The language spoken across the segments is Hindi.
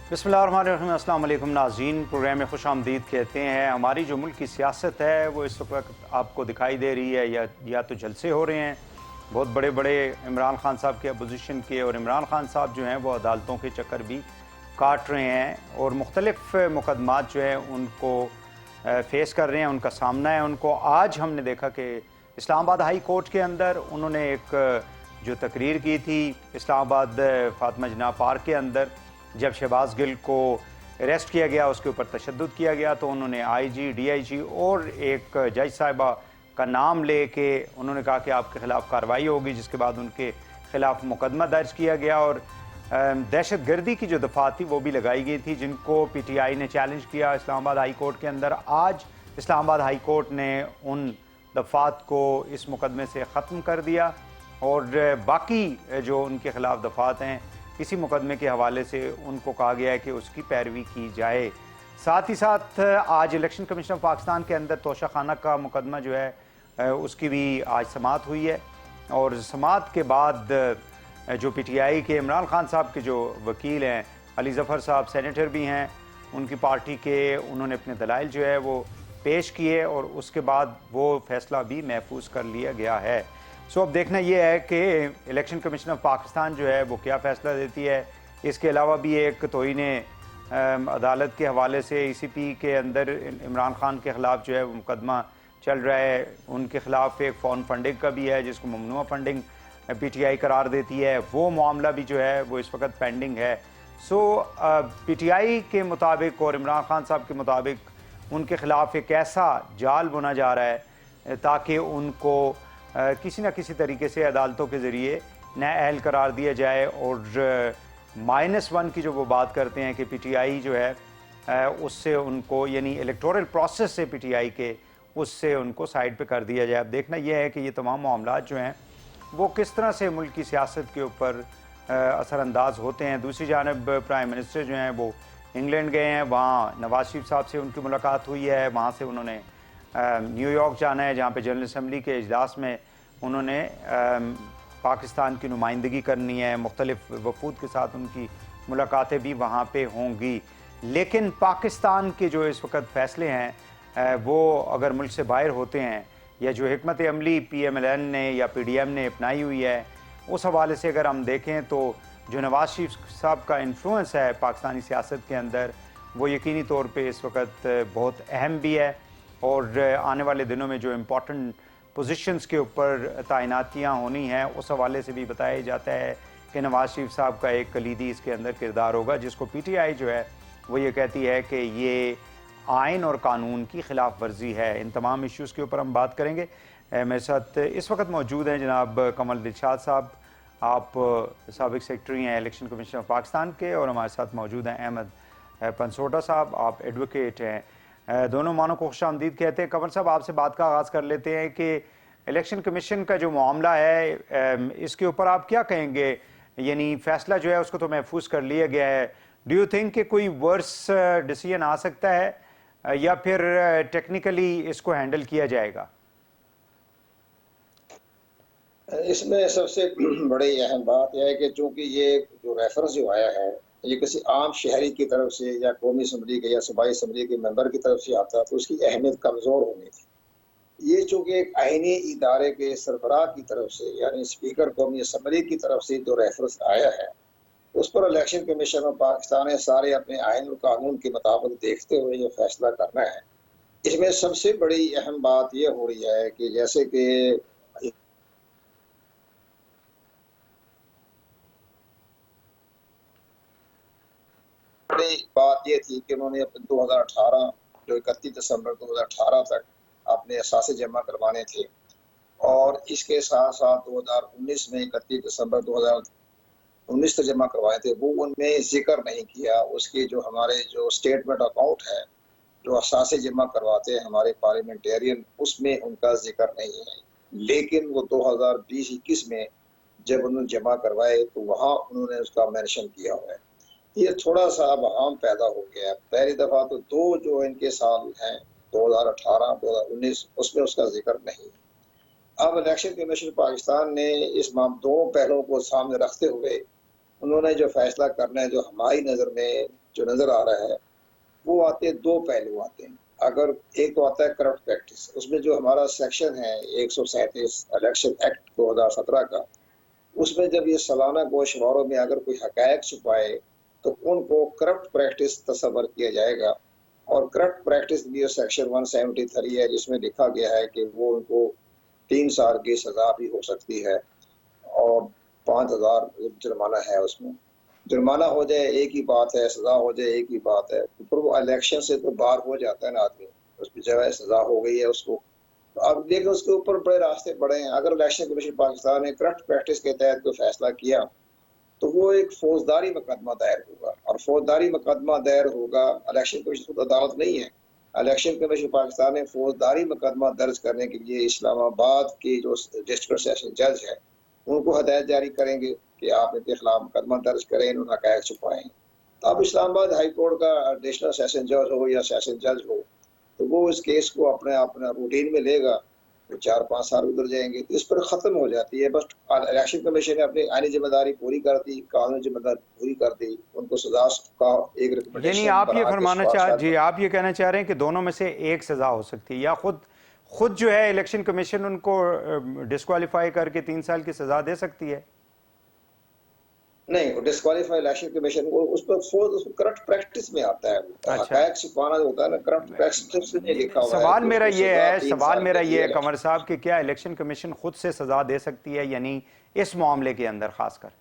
बिस्मिल्लाहिर्रहमानिर्रहीम। अस्सलाम वालेकुम नाज़रीन, प्रोग्राम में खुश आमदीद कहते हैं। हमारी जो मुल्क की सियासत है वो इस वक्त आपको दिखाई दे रही है या तो जलसे हो रहे हैं बहुत बड़े बड़े इमरान खान साहब के अपोजिशन के, और इमरान खान साहब जो हैं वो अदालतों के चक्कर भी काट रहे हैं और मुख्तलिफ मुकदमात जो हैं उनको फेस कर रहे हैं, उनका सामना है उनको। आज हमने देखा कि इस्लामाबाद हाई कोर्ट के अंदर उन्होंने एक जो तकरीर की थी इस्लामाबाद फातिमा जिन्ना पार्क के अंदर, जब शहबाज गिल को अरेस्ट किया गया, उसके ऊपर तशद्दुद किया गया, तो उन्होंने आईजी, डीआईजी और एक जज साहिबा का नाम लेके उन्होंने कहा कि आपके खिलाफ कार्रवाई होगी, जिसके बाद उनके खिलाफ मुकदमा दर्ज किया गया और दहशत गर्दी की जो दफ़ात थी वो भी लगाई गई थी, जिनको पीटीआई ने चैलेंज किया इस्लामाबाद हाई कोर्ट के अंदर। आज इस्लामाबाद हाई कोर्ट ने उन दफ़ात को इस मुकदमे से ख़त्म कर दिया और बाकी जो उनके खिलाफ दफ़ात हैं इसी मुकदमे के हवाले से उनको कहा गया है कि उसकी पैरवी की जाए। साथ ही साथ आज इलेक्शन कमीशन ऑफ पाकिस्तान के अंदर तोशाखाना का मुकदमा जो है उसकी भी आज समाअत हुई है, और समाअत के बाद जो पीटीआई के इमरान खान साहब के जो वकील हैं, अली ज़फ़र साहब सेनेटर भी हैं उनकी पार्टी के, उन्होंने अपने दलाइल जो है वो पेश किए और उसके बाद वो फैसला भी महफूज कर लिया गया है। सो अब देखना यह है कि इलेक्शन कमीशन ऑफ पाकिस्तान जो है वो क्या फ़ैसला देती है। इसके अलावा भी एक तौहीन अदालत के हवाले से ईसीपी के अंदर इमरान खान के ख़िलाफ़ जो है वो मुकदमा चल रहा है, उनके ख़िलाफ़ एक फ़ॉरेन फंडिंग का भी है जिसको ममनुआ फंडिंग पीटीआई करार देती है, वो मामला भी जो है वो इस वक्त पेंडिंग है। सो पीटीआई के मुताबिक और इमरान खान साहब के मुताबिक उनके ख़िलाफ़ एक ऐसा जाल बुना जा रहा है ताकि उनको किसी न किसी तरीके से अदालतों के ज़रिए नाअहल करार दिया जाए। और -1 की जो वो बात करते हैं कि पीटीआई जो है उससे उनको, यानी इलेक्टोरल प्रोसेस से पीटीआई के, उससे उनको साइड पे कर दिया जाए। अब देखना यह है कि ये तमाम मामलात जो हैं वो किस तरह से मुल्क की सियासत के ऊपर असरअंदाज होते हैं। दूसरी जानब प्राइम मिनिस्टर जो हैं वो इंग्लैंड गए हैं, वहाँ नवाज शरीफ साहब से उनकी मुलाकात हुई है, वहाँ से उन्होंने न्यूयॉर्क जाना है जहाँ पे जनरल असम्बली के इजलास में उन्होंने पाकिस्तान की नुमाइंदगी करनी है, मुख्तलिफ वफूद के साथ उनकी मुलाकातें भी वहाँ पे होंगी। लेकिन पाकिस्तान के जो इस वक्त फ़ैसले हैं वो अगर मुल्क से बाहर होते हैं, या जो हिकमत अमली PMLN ने या PDM ने अपनाई हुई है, उस हवाले से अगर हम देखें तो जो नवाज शरीफ साहब का इन्फ्लुएंस है पाकिस्तानी सियासत के अंदर वो यकीनी तौर पे इस वक्त बहुत अहम भी है, और आने वाले दिनों में जो इम्पोर्टेंट पोजीशंस के ऊपर तैनातियाँ होनी हैं उस हवाले से भी बताया जाता है कि नवाज शरीफ साहब का एक कलीदी इसके अंदर किरदार होगा, जिसको पीटीआई जो है वो ये कहती है कि ये आइन और कानून की खिलाफ वर्जी है। इन तमाम इश्यूज़ के ऊपर हम बात करेंगे। मेरे साथ इस वक्त मौजूद हैं जनाब कमल दिलशाद साहब, आप साबिक सेक्रेटरी हैं इलेक्शन कमीशन ऑफ पाकिस्तान के, और हमारे साथ मौजूद हैं अहमद पनसोटा साहब, आप एडवोकेट हैं। दोनों मानों को खुश आमदीद कहते हैं। कमल साहब, आपसे बात का आगाज़ कर लेते हैं कि इलेक्शन कमीशन का जो मामला है इसके ऊपर आप क्या कहेंगे, यानी फ़ैसला जो है उसको तो महफूज कर लिया गया है, डू यू थिंक कि कोई वर्स डिसीजन आ सकता है या फिर टेक्निकली इसको हैंडल किया जाएगा? इसमें सबसे बड़ी अहम बात यह है कि चूंकि ये जो रेफरेंस जो आया है ये किसी आम शहरी की तरफ से या कौमी असम्बली के या सूबाई असम्बली के मेंबर की तरफ से आता तो उसकी अहमियत कमज़ोर होनी थी। ये चूंकि एक आईनी इदारे के सरबराह की तरफ से यानी स्पीकर कौमी असम्बली की तरफ से जो रेफरेंस आया है उस पर इलेक्शन कमीशन ऑफ पाकिस्तान ने सारे अपने आइन और कानून के मुताबिक देखते हुए ये फैसला करना है। इसमें सबसे बड़ी अहम बात यह हो रही है कि जैसे कि बड़ी बात ये थी कि उन्होंने 2018 जो 31 दिसंबर 2018 तक अपने असासे जमा करवाने थे, और इसके साथ साथ 2019 में 31 दिसंबर 2019 तक जमा करवाए थे, वो उनमें जिक्र नहीं किया। उसके जो हमारे जो स्टेटमेंट अकाउंट है जो असासे जमा करवाते हैं हमारे पार्लियामेंटेरियन, उसमें उनका जिक्र नहीं है। लेकिन वो 2020-21 में जब उन्होंने जमा करवाए तो वहाँ उन्होंने उसका मेंशन किया हुआ है। ये थोड़ा सा बहाम पैदा हो गया। पहली दफा तो दो जो इनके साल हैं 2018 2019 उसमें उसका जिक्र नहीं। अब इलेक्शन कमीशन पाकिस्तान ने इस दोनों पहलों को सामने रखते हुए उन्होंने जो फैसला करना है जो हमारी नज़र में जो नजर आ रहा है वो आते हैं, दो पहलू आते हैं। अगर एक तो आता है करप्ट प्रैक्टिस, उसमें जो हमारा सेक्शन है 137 इलेक्शन एक्ट 2017 का, उसमें जब ये सालाना गोशवारों में अगर कोई हकायक छुपाए तो उनको करप्ट प्रैक्टिस तस्वर किया जाएगा। और करप्ट प्रैक्टिस भी सेक्शन 173 है जिसमें लिखा गया है कि वो उनको 3 साल की सजा भी हो सकती है और 5,000 जुर्माना है। उसमें जुर्माना हो जाए एक ही बात है, सजा हो जाए एक ही बात है, पर वो इलेक्शन से तो बाहर हो जाता है ना आदमी, उसकी जगह सजा हो गई है उसको। अब लेकिन उसके ऊपर बड़े रास्ते बड़े हैं। अगर इलेक्शन कमीशन पाकिस्तान ने करप्ट प्रैक्टिस के तहत कोई फैसला किया तो वो एक फौजदारी मुकदमा दायर होगा, और फौजदारी मुकदमा दायर होगा, इलेक्शन कमीशन खुद अदालत नहीं है। इलेक्शन कमीशन पाकिस्तान ने फौजदारी मुकदमा दर्ज करने के लिए इस्लामाबाद के जो डिस्ट्रिक्ट सेशन जज है उनको हदायत जारी करेंगे कि आप इनके खिलाफ मुकदमा दर्ज करें, इन्होंने हकायक छुपाए। तो अब इस्लामाबाद हाई कोर्ट का एडिशनल सेशन जज हो या सेशन जज हो तो वो इस केस को अपना रूटीन में लेगा, तो 4-5 साल उधर जाएंगे, तो इस पर खत्म हो जाती है। बस इलेक्शन कमीशन ने अपनी आईनी जिम्मेदारी पूरी कर दी, कानूनी जिम्मेदारी पूरी कर दी, उनको सजा का एक यानी रिकमेंडेशन आप ये बना के फरमाना चाह जी, आप ये कहना चाह रहे हैं कि दोनों में से एक सजा हो सकती है, या खुद जो है इलेक्शन कमीशन उनको डिस्क्वालीफाई करके 3 साल की सजा दे सकती है? नहीं, डिस्क्वालीफाई इलेक्शन कमीशन को उस पर करप्ट प्रैक्टिस में आता है। अच्छा, हकायक छुपाना जो होता है ना, करप्ट प्रैक्टिस में लिखा हुआ है सवाल कि मेरा उसको ये सजा है 3 सवाल साल मेरा के ये लिए है इलेक्शन। कमर साहब कि क्या इलेक्शन कमीशन खुद से सजा दे सकती है, यानी इस मामले के अंदर खासकर?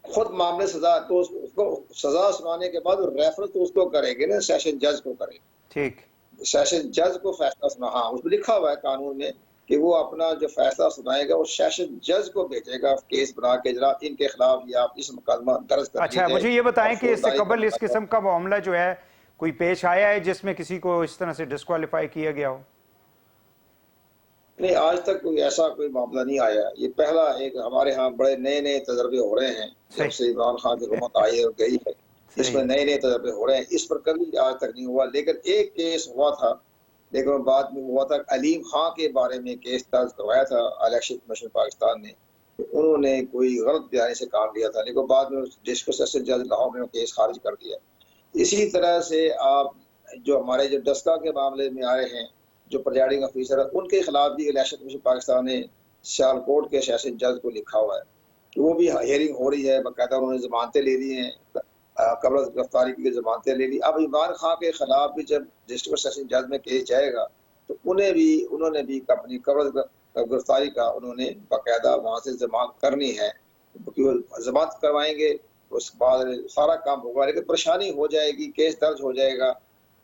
खुद मामले सजा तो उसको सजा सुनाने के बाद रेफर तो उसको करेंगे ना, सेशन जज को करेंगे। ठीक। सेशन जज को फैसला सुना, हाँ उसमें लिखा हुआ है कानून में कि वो अपना जो फैसला सुनाएगा वो सेशन जज को भेजेगा, केस बना के जरा इनके खिलाफ या आप इस मुकदमा दर्ज कर अच्छा, लीजिए मुझे ये और बताएं कि इससे फौजदारी का कबल इस मुकदमा। किस्म का मामला जो है कोई पेश आया है जिसमें किसी को इस तरह से डिस्क्वालीफाई किया गया हो? नहीं, आज तक कोई ऐसा कोई मामला नहीं आया। ये पहला एक हमारे यहाँ बड़े नए नए तजर्बे हो रहे हैं जब सही। से इमरान खान की हुकूमत आई है और गई है, सही इसमें है। नए नए तजर्बे हो रहे हैं। इस पर कभी आज तक नहीं हुआ, लेकिन एक केस हुआ था, लेकिन बाद में हुआ था अलीम खां के बारे में केस दर्ज करवाया था इलेक्शन कमीशन पाकिस्तान ने। तो उन्होंने कोई गलत बयानी से काम लिया था, लेकिन बाद में डिस्ट्रिक्ट सेशन जज लाहौर ने केस खारिज कर दिया। इसी तरह से आप जो हमारे जो डस्का के मामले में आए हैं, जो प्रिजाइडिंग ऑफिसर है उनके खिलाफ भी इलेक्शन कमीशन पाकिस्तान ने सियालकोट के सेशन जज को लिखा हुआ है कि वो भी हियरिंग हो रही है, बाकायदा उन्होंने जमानतें ले ली हैं, कबल गिरफ्तारी की जमानतें ले ली। अब इमरान खान के खिलाफ भी जब डिस्ट्रिक्ट सेशन जज में केस जाएगा तो उन्होंने भी अपनी कबल गिरफ्तारी का उन्होंने बाकायदा वहाँ से जमानत करनी है, क्योंकि वो जमानत करवाएंगे उसके बाद सारा काम होगा, लेकिन परेशानी हो जाएगी, केस दर्ज हो जाएगा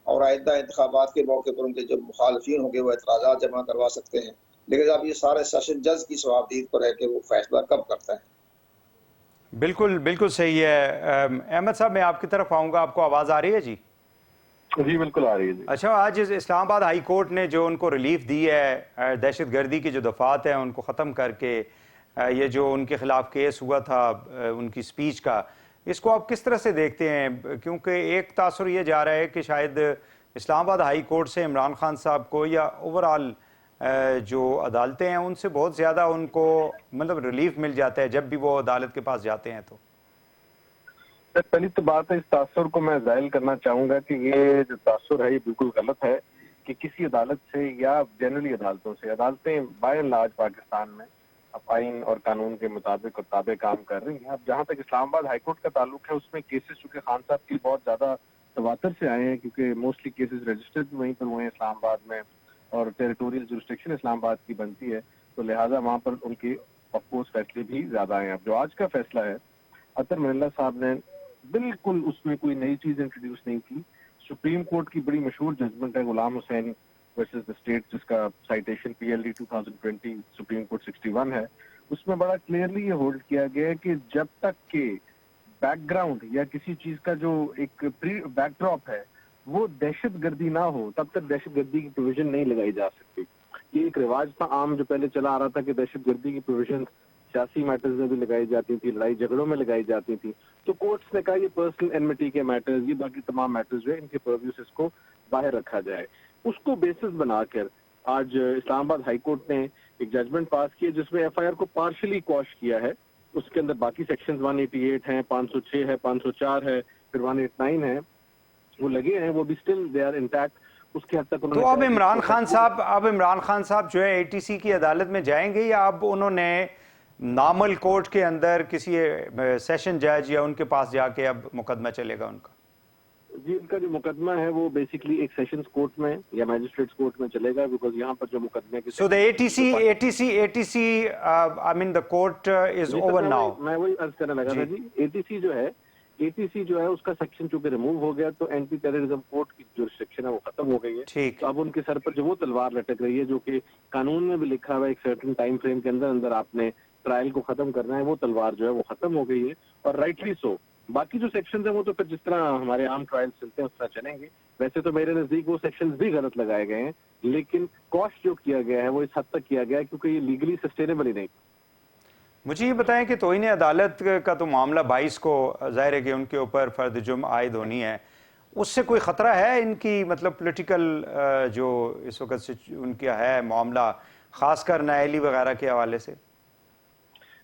और आइंदा इंतखाबात के मौके पर उनके जो मुखालफिन होंगे वो एतराज़ात जमा करवा सकते हैं। लेकिन अब ये सारे सेशन जज की सवाबदीद पर है कि वो फैसला कब करता है। बिल्कुल बिल्कुल सही है। अहमद साहब, मैं आपकी तरफ आऊँगा, आपको आवाज़ आ रही है जी? जी बिल्कुल आ रही है जी। अच्छा, आज इस्लामाबाद हाई कोर्ट ने जो उनको रिलीफ दी है, दहशत गर्दी की जो दफ़ात है उनको ख़त्म करके, ये जो उनके ख़िलाफ़ केस हुआ था उनकी स्पीच का, इसको आप किस तरह से देखते हैं? क्योंकि एक तासुर ये जा रहा है कि शायद इस्लामाबाद हाई कोर्ट से इमरान खान साहब को या ओवरऑल जो अदालतें हैं उनसे बहुत ज़्यादा उनको मतलब रिलीफ मिल जाता है जब भी वो अदालत के पास जाते हैं। तो पहली तो बात है, इस तासुर को मैं जाहिर करना चाहूंगा कि ये जो तासुर है ये बिल्कुल गलत है कि किसी अदालत से या जनरली अदालतों से, अदालतें बाय एंड लार्ज पाकिस्तान में अब आइन और कानून के मुताबिक और ताबे काम कर रही हैं। अब जहां तक इस्लामाबाद हाईकोर्ट का ताल्लुक है उसमें केसेस चूंकि खान साहब की बहुत ज्यादा तवातर से आए हैं, क्योंकि मोस्टली केसेस रजिस्टर्ड वहीं पर हुए हैं इस्लामाबाद में और टेरिटोरियल जुरिस्डिक्शन इस्लामाबाद की बनती है, तो लिहाजा वहां पर उनके ऑफकोर्स फैसले भी ज्यादा आए हैं। अब जो आज का फैसला है, अतर मनिल्ला साहब ने बिल्कुल उसमें कोई नई चीज इंट्रोड्यूस नहीं की। सुप्रीम कोर्ट की बड़ी मशहूर जजमेंट है Ghulam Hussain versus the state, जिसका साइटेशन PLD 2020 सुप्रीम कोर्ट 61 है। उसमें बड़ा क्लियरली ये होल्ड किया गया है कि जब तक के बैकग्राउंड या किसी चीज का जो एक प्री बैकड्रॉप है वो दहशत गर्दी ना हो, तब तक दहशत गर्दी की प्रोविजन नहीं लगाई जा सकती। ये एक रिवाज था आम जो पहले चला आ रहा था कि दहशत गर्दी की प्रोविजन सियासी मैटर्स में भी लगाई जाती थी, लड़ाई झगड़ों में लगाई जाती थी। तो कोर्ट्स ने कहा ये पर्सनल एनमिटी के मैटर्स, ये बाकी तमाम मैटर्स जो है इनके पर्व्यू से इसको बाहर रखा जाए। उसको बेसिस बनाकर आज इस्लामाबाद हाई कोर्ट ने एक जजमेंट पास किया जिसमें FIR को पार्शली क्वॉश किया है। उसके अंदर बाकी सेक्शंस 188 हैं, 506 है, 504 है, फिर 189 है, वो लगे हैं, वो भी स्टिल दे आर इंटैक्ट। उसके हद तक तो उन्होंने अब इमरान खान साहब जो है एटीसी की अदालत में जाएंगे, या अब उन्होंने नॉर्मल कोर्ट के अंदर किसी सेशन जज या उनके पास जाके अब मुकदमा चलेगा उनका? जी, उनका जो मुकदमा है वो बेसिकली एक सेशंस कोर्ट में या मैजिस्ट्रेट्स कोर्ट में चलेगा, बिकॉज यहाँ पर जो मुकदमे की So the ATC, I mean the court is over now. मैं वही अर्ज करने लगा था जी। एटीसी जो है उसका सेक्शन चूंकि रिमूव हो गया तो एंटी टेररिज्म कोर्ट की जो रिस्ट्रिक्शन है वो खत्म हो गई है। ठीक। तो अब उनके सर पर जो वो तलवार लटक रही है, जो कि कानून में भी लिखा हुआ है एक सर्टेन टाइम फ्रेम के अंदर अंदर आपने ट्रायल को खत्म करना है, वो तलवार जो है वो खत्म हो गई है, और राइटली सो। बाकी जो सेक्शंस हैं वो तो फिर जिस तरह हमारे आम ट्रायल्स चलते हैं उस तरह चलेंगे। वैसे तो मेरे नजदीक वो सेक्शंस भी गलत लगाए गए हैं, लेकिन कॉस्ट जो किया गया है वो इस हद तक किया गया है क्योंकि ये लीगली सस्टेनेबल ही नहीं। मुझे ये बताएं कि तोहीन अदालत का तो मामला 22 को जाहिर है कि उनके ऊपर फर्द जुर्म आयद होनी है, उससे कोई ख़तरा है इनकी, मतलब पॉलिटिकल जो इस वक्त से उनका है मामला, ख़ासकर नायली वगैरह के हवाले से?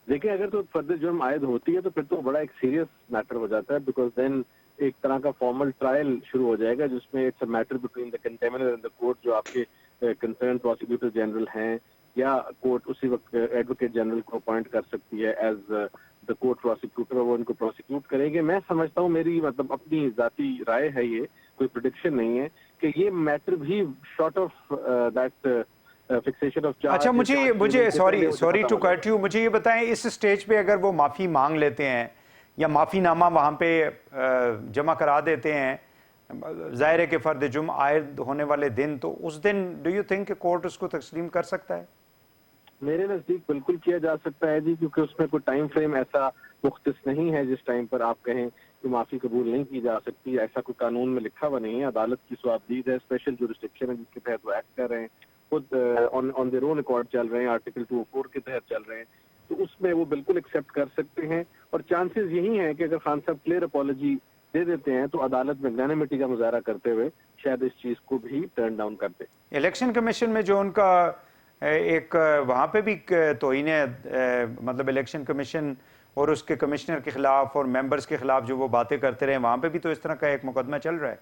देखिए, अगर तो फर्द जुर्म आयद होती है तो फिर तो बड़ा एक सीरियस मैटर हो जाता है, बिकॉज देन एक तरह का फॉर्मल ट्रायल शुरू हो जाएगा जिसमें it's a matter between the contemnor and the court. जो आपके कंसर्न प्रोसिक्यूटर जनरल हैं या कोर्ट उसी वक्त एडवोकेट जनरल को अपॉइंट कर सकती है एज द कोर्ट प्रोसिक्यूटर, वो उनको प्रोसिक्यूट करेंगे। मैं समझता हूँ, मेरी मतलब अपनी जाती राय है, ये कोई प्रेडिक्शन नहीं है, कि ये मैटर भी short of that fixation of charge. अच्छा, मुझे सॉरी टू कट यू, मुझे ये बताएं इस स्टेज पे अगर वो माफ़ी मांग लेते हैं या माफ़ीनामा वहाँ पे जमा करा देते हैं, जाहिर है कि फर्द जुर्म आयद होने वाले दिन, तो उस दिन डू यू थिंक कोर्ट उसको तस्लीम कर सकता है? मेरे नज़दीक बिल्कुल किया जा सकता है जी, क्योंकि उसमें कोई टाइम फ्रेम ऐसा मुख्तस नहीं है जिस टाइम पर आप कहें कि माफ़ी कबूल नहीं की जा सकती। ऐसा कोई कानून में लिखा हुआ नहीं है। अदालत की स्वाबदीद है, स्पेशल जुरिस्डिक्शन है जिसके तहत वो एक्ट कर रहे हैं, खुद ऑन देयर ओन रिकॉर्ड चल रहे हैं, आर्टिकल 204 के तहत चल रहे हैं, तो उसमें वो बिल्कुल एक्सेप्ट कर सकते हैं। और चांसेस यही हैं कि अगर खान साहब क्लियर अपॉलॉजी दे देते हैं तो अदालत में मैग्नानिमिटी का मुजाहरा करते हुए शायद इस चीज़ को भी टर्न डाउन कर दे। इलेक्शन कमीशन में जो उनका एक वहाँ पे भी तौहीन मतलब इलेक्शन कमीशन और उसके कमिश्नर के खिलाफ और मेंबर्स के खिलाफ जो वो बातें करते रहे, वहाँ पे भी तो इस तरह का एक मुकदमा चल रहा है।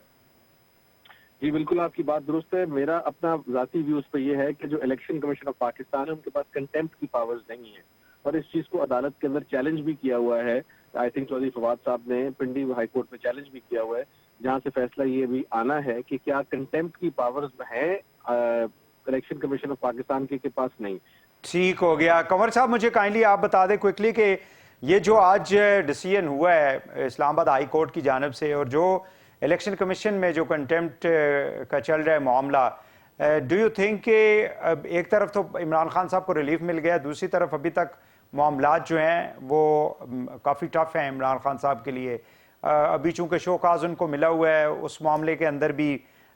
जी बिल्कुल, आपकी बात दुरुस्त है। मेरा अपना ज़ाती व्यू उस पर यह है कि जो इलेक्शन कमीशन ऑफ पाकिस्तान है उनके पास कंटेम्प्ट की पावर्स नहीं है, और इस चीज़ को अदालत के अंदर चैलेंज भी किया हुआ है। आई थिंक चौधरी फवाद साहब ने पिंडी हाई कोर्ट में चैलेंज भी किया हुआ है, जहाँ से फैसला ये भी आना है कि क्या कंटेम्प्ट की पावर्स है इलेक्शन कमीशन ऑफ पाकिस्तान के पास नहीं। ठीक हो गया। कंवर साहब, मुझे काइंडली आप बता दें क्विकली कि ये जो आज डिसीजन हुआ है इस्लामाबाद हाई कोर्ट की जानिब से, और जो इलेक्शन कमीशन में जो कंटेम्प्ट का चल रहा है मामला, डू यू थिंक कि एक तरफ तो इमरान खान साहब को रिलीफ मिल गया, दूसरी तरफ अभी तक मामलात जो हैं वो काफ़ी टफ हैं इमरान खान साहब के लिए? अभी चूँकि शोकाज उनको मिला हुआ है, उस मामले के अंदर भी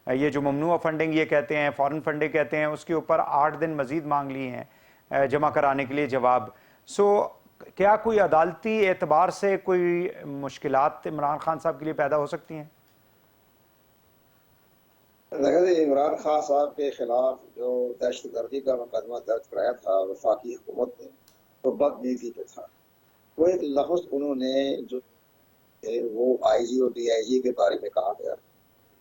ये जो ममनुआ फंडिंग ये कहते हैं, फॉरेन फंडिंग कहते हैं, उसके ऊपर 8 दिन मजीद मांग ली हैं जमा कराने के लिए जवाब। सो क्या कोई अदालती एतबार से कोई मुश्किलात इमरान खान साहब के लिए पैदा हो सकती हैं? इमरान खान साहब के खिलाफ जो दहशतगर्दी का मुकदमा दर्ज कराया था वफाकी हुकूमत ने, तो बदनीति पे था। वो एक लफ्ज़ उन्होंने जो वो आईजी और डीआईजी के बारे में कहा गया,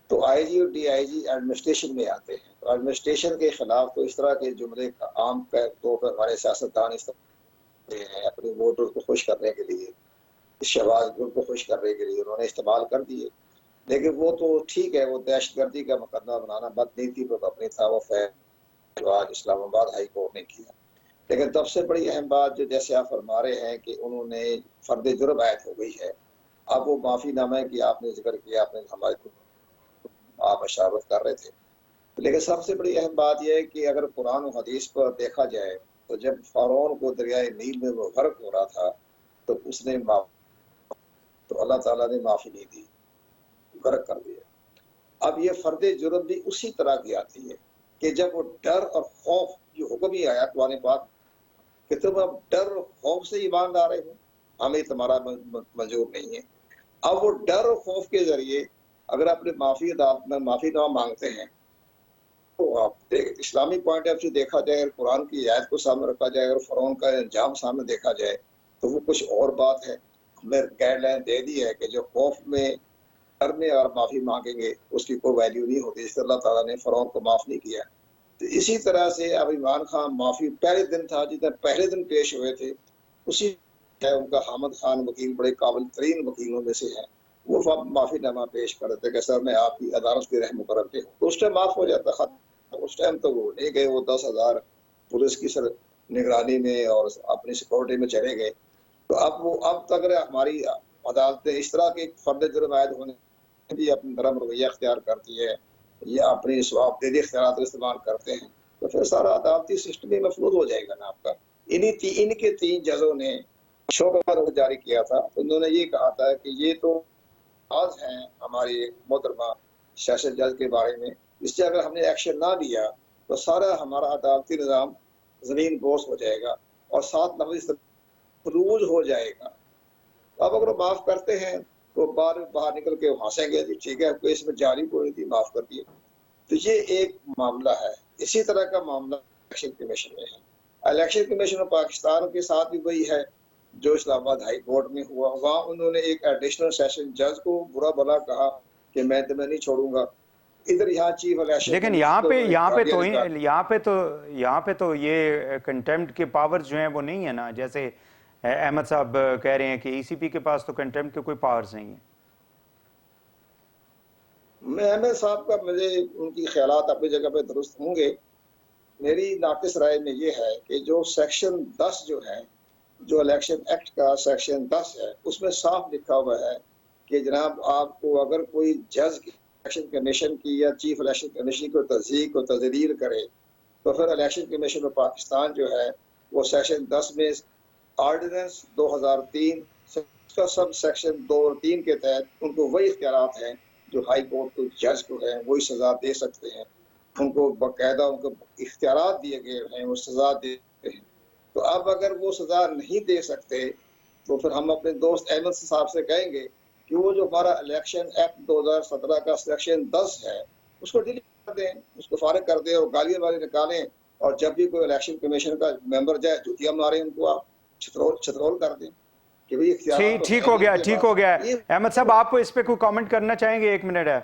तो आईजी और डीआईजी एडमिनिस्ट्रेशन में आते हैं, तो एडमिनिस्ट्रेशन के खिलाफ तो इस तरह के जुमले आम तौर पर हमारे सियासतदान इस्तेमाल हैं अपने वोटर को खुश करने के लिए, शहबाज को खुश करने के लिए उन्होंने इस्तेमाल कर दिए। लेकिन वो तो ठीक है, वो दहशतगर्दी का मुकदमा बनाना बदनीति पर मबनी था, वो फैसला जो आज इस्लामाबाद हाई कोर्ट ने किया। लेकिन तब से बड़ी अहम बात जो जैसे आप फरमा रहे हैं कि उन्होंने फर्द जुर्म आयद हो गई है, अब वो माफीनामे की आपने जिक्र किया, आपने हमारे आप मशावरत कर रहे थे, लेकिन सबसे बड़ी अहम बात यह है कि अगर कुरान और हदीस पर देखा जाए तो जब फ़ारौन को दरियाए नील में वो गर्क हो रहा था तो उसने तो अल्लाह ताला ने माफ़ी नहीं दी, गर्क कर दिया। अब ये फर्द जुर्म भी उसी तरह की आती है कि जब वो डर और खौफ, जो हुक्म ही आया कुरान पाक कि तुम अब डर और खौफ से ईमान ला रहे हो, हमें तुम्हारा मंजूर नहीं है। अब वो डर और खौफ के जरिए अगर अपने माफी अदालत में माफीनामा मांगते हैं तो आप इस्लामी पॉइंट ऑफ व्यू देखा जाए, अगर कुरान की आयत को सामने रखा जाए, अगर फ़िरौन का अंजाम सामने देखा जाए, तो वो कुछ और बात है। हमने गाइडलाइन दे दी है कि जो खौफ में डर में अगर माफ़ी मांगेंगे उसकी कोई वैल्यू नहीं होती, इसलिए अल्लाह ताला ने फ़िरौन को माफ़ नहीं किया। तो इसी तरह से अब इमरान खान माफ़ी पहले दिन था, जितना पहले दिन पेश हुए थे उसी है उनका हामिद खान वकील बड़े काबिल तरीन वकीलों में से है, वो माफ़ीनामा पेश कर देते कि सर मैं आपकी अदालत की रहम मुकर्रम पे हूँ, तो उस टाइम माफ़ हो जाता खत। उस टाइम तो वो ले गए, वो 10,000 पुलिस की सर निगरानी में और अपनी सिक्योरिटी में चले गए। तो अब तक हमारी अदालतें इस तरह के फर्द जुर्म आयद होने भी अपनी नरम रवैया अख्तियार करती है या अपनी स्वाबदेही इख्तियारात इस्तेमाल करते हैं, तो फिर सारा अदालती सिस्टम ही मफलूज हो जाएगा ना आपका। इनके 3 जजों ने शोबा नोट जारी किया था, उन्होंने ये कहा था कि ये तो आज हैं हमारी मोहतरमा सेशन जज के बारे में, इससे अगर हमने एक्शन ना लिया तो सारा हमारा अदालती निज़ाम ज़मीन बोस हो जाएगा और 7 नवंबर फलूज हो जाएगा। अब अगर माफ़ करते हैं तो बाहर निकल के हंसेंगे जी ठीक है केस में जारी कोई थी माफ़ कर दिए। तो ये एक मामला है। इसी तरह का मामला इलेक्शन कमीशन में है। इलेक्शन कमीशन ऑफ पाकिस्तान के साथ भी वही है जो इस्लामाबाद हाई कोर्ट में हुआ। वहाँ उन्होंने एक एडिशनल सेशन जज को बुरा भला कहा कि मैं तुम्हें नहीं छोड़ूंगा। इधर यहाँ चीफ इलेक्शन, लेकिन यहाँ पे तो ये कंटेम्प्ट के पावर्स जो हैं वो नहीं है ना, जैसे अहमद साहब कह रहे हैं कि ईसीपी के पास तो कंटेम्प्ट के कोई पावर्स नहीं है। मैं अहमद साहब का मुझे उनकी ख्यालात अपनी जगह पे दुरुस्त होंगे। मेरी नाकिस राय में ये है कि जो सेक्शन 10 जो है, जो इलेक्शन एक्ट का सेक्शन 10 है, उसमें साफ लिखा हुआ है कि जनाब आपको अगर कोई जज इलेक्शन कमीशन की या चीफ इलेक्शन कमीशन को तस्दीक और तजरीर करे तो फिर इलेक्शन कमीशन ऑफ पाकिस्तान जो है वो सेक्शन 10 में ऑर्डिनेंस 2003 का सब सेक्शन 2 और 3 के तहत उनको वही इख्तियारात हैं जो हाई कोर्ट को जज को है, वही सजा दे सकते हैं। उनको बाकायदा उनको इख्तियारात दिए गए हैं, वो सजा देते हैं। तो अब अगर वो सजा नहीं दे सकते तो फिर हम अपने दोस्त अहमद साहब से कहेंगे कि वो जो हमारा इलेक्शन एक्ट 2017 का सेक्शन 10 है उसको डिलीट कर दें, उसको फारिग कर दें और गालियां वाली निकालें, और जब भी कोई इलेक्शन कमीशन का मेंबर जाए जुतियां मारे उनको आप छतरोल कर दें कि भाई ठीक हो गया। अहमद साहब आप इस पे कोई कमेंट करना चाहेंगे? 1 मिनट है।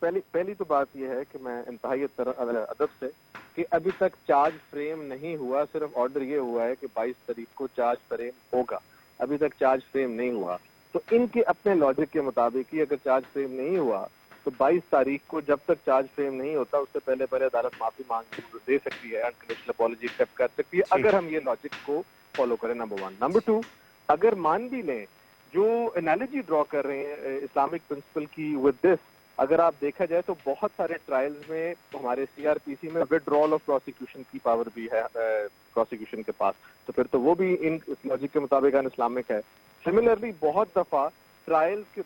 पहली तो बात यह है कि मैं इंतहाई अदब से कि अभी तक चार्ज फ्रेम नहीं हुआ, सिर्फ ऑर्डर ये हुआ है कि 22 तारीख को चार्ज फ्रेम होगा, अभी तक चार्ज फ्रेम नहीं हुआ। तो इनके अपने लॉजिक के मुताबिक ही अगर चार्ज फ्रेम नहीं हुआ तो 22 तारीख को जब तक चार्ज फ्रेम नहीं होता उससे पहले अदालत माफी मांग दे सकती है, अनकंडीशनल अपॉलॉजी एक्सेप्ट कर सकती है, अगर हम ये लॉजिक को फॉलो करें। नंबर 1। नंबर 2, अगर मान भी लें जो एनालॉजी ड्रॉ कर रहे हैं इस्लामिक प्रिंसिपल की विद दिस, अगर आप देखा जाए तो बहुत सारे ट्रायल्स में हमारे सीआरपीसी में विड्रॉल ऑफ प्रोसिक्यूशन की पावर भी है प्रोसिक्यूशन के पास, तो फिर तो वो भी इन इस लॉजिक के मुताबिक अन इस्लामिक है। सिमिलरली बहुत दफा ट्रायल्स के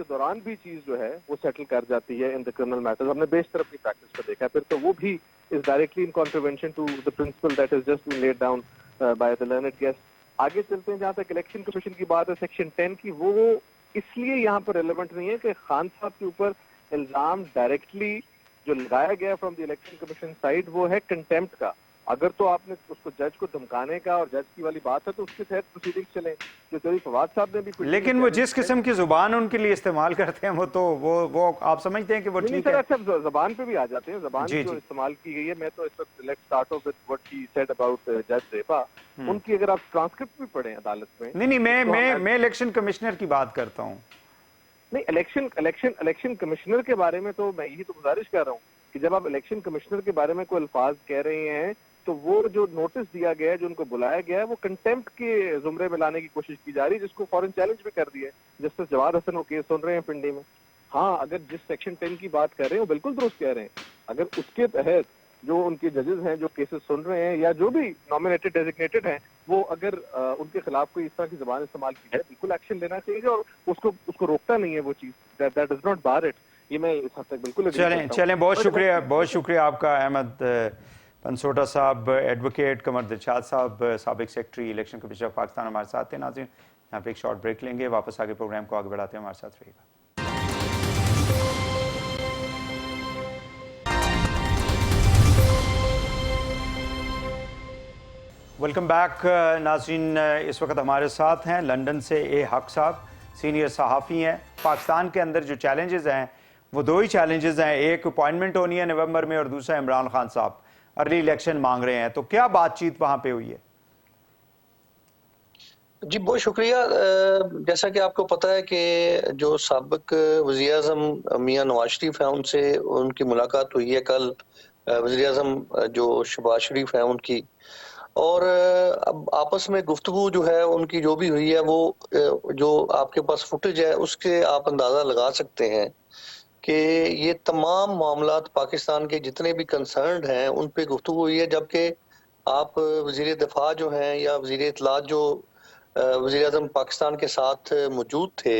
दौरान भी चीज जो है वो सेटल कर जाती है इन द क्रिमिनल मैटर्स। हमने बेशतर अपनी प्रैक्टिस को देखा है, फिर तो वो भी is directly in contravention to the principle that is just been laid down by the learned guest. आगे चलते हैं, जहाँ तक इलेक्शन कमीशन की बात है सेक्शन 10 की, वो इसलिए यहाँ पर रेलेवेंट नहीं है कि खान साहब के ऊपर इल्जाम डायरेक्टली जो लगाया गया from the election commission side वो है कंटेम्प्ट का। अगर तो आपने उसको जज को धमकाने का और जज की वाली बात है तो उसके तहत प्रोसीडिंग्स चले, जो चौधरी फवाद साहब ने भी। लेकिन वो जिस किस्म की जुबान उनके लिए इस्तेमाल करते हैं वो आप समझते हैं कि वो ठीक है? अच्छा, जबान पे भी आ जाते हैं, जबान जो इस्तेमाल की गई है। मैं तो इस वक्त let's start of with what he said about जज रेपा, उनकी अगर आप ट्रांसक्रिप्ट भी पढ़ें अदालत में। नहीं, मैं इलेक्शन कमिश्नर की बात करता हूँ। नहीं, इलेक्शन कमिश्नर के बारे में तो मैं यही तो गुजारिश कर रहा हूँ कि जब आप इलेक्शन कमिश्नर के बारे में कोई अल्फाज कह रहे हैं तो वो जो नोटिस दिया गया है, जो उनको बुलाया गया है, वो कंटेम्प्ट के जुमरे में लाने की कोशिश की जा रही है, जिसको फॉरेन चैलेंज भी कर दिया है। जस्टिस जवाद हसन वो केस सुन रहे हैं पिंडी में। हाँ, अगर जिस सेक्शन 10 की बात कर रहे हैं वो बिल्कुल दुरुस्त कह रहे हैं। अगर उसके तहत जो उनके जजेस हैं जो केसेस सुन रहे हैं या जो भी नॉमिनेटेड डेजिग्नेटेड हैं, वो अगर उनके खिलाफ कोई इस तरह की जबान इस्तेमाल की जाए, बिल्कुल एक्शन लेना चाहिए और उसको रोकता नहीं है वो चीज। That does not bar it. ये मैं इस हद तक बिल्कुल चलें, बहुत शुक्रिया आपका अहमद पंसोटा साहब, एडवोकेट कमर दिलशाद साहब, साबिक secretary election commission of Pakistan हमारे साथ थे। नाज़रीन, यहाँ पे एक शॉर्ट ब्रेक लेंगे, वापस आगे प्रोग्राम को आगे बढ़ाते हैं, हमारे साथ रहिएगा। वेलकम बैक नाज़रीन। इस वक्त हमारे साथ हैं लंदन से ए हक साहब, सीनियर सहाफ़ी हैं। पाकिस्तान के अंदर जो चैलेंजेस हैं वो दो ही चैलेंजेस हैं, एक अपॉइंटमेंट होनी है नवंबर में और दूसरा इमरान खान साहब अर्ली इलेक्शन मांग रहे हैं। तो क्या बातचीत वहाँ पे हुई है? जी, बहुत शुक्रिया। जैसा कि आपको पता है कि जो साबिक वज़ीर-ए-आज़म मियाँ नवाज़ शरीफ हैं, उनसे उनकी मुलाकात हुई है कल। वज़ीर-ए-आज़म जो शहबाज शरीफ हैं उनकी, और अब आपस में गुफ्तगू जो है उनकी जो भी हुई है, वो जो आपके पास फुटेज है उससे आप अंदाज़ा लगा सकते हैं कि ये तमाम मामलात पाकिस्तान के जितने भी कंसर्न्ड हैं उन पे गुफ्तगू हुई है। जबकि आप वज़ीर दिफ़ा जो हैं या वज़ीर इत्तलात जो वज़ीर-ए-आज़म पाकिस्तान के साथ मौजूद थे,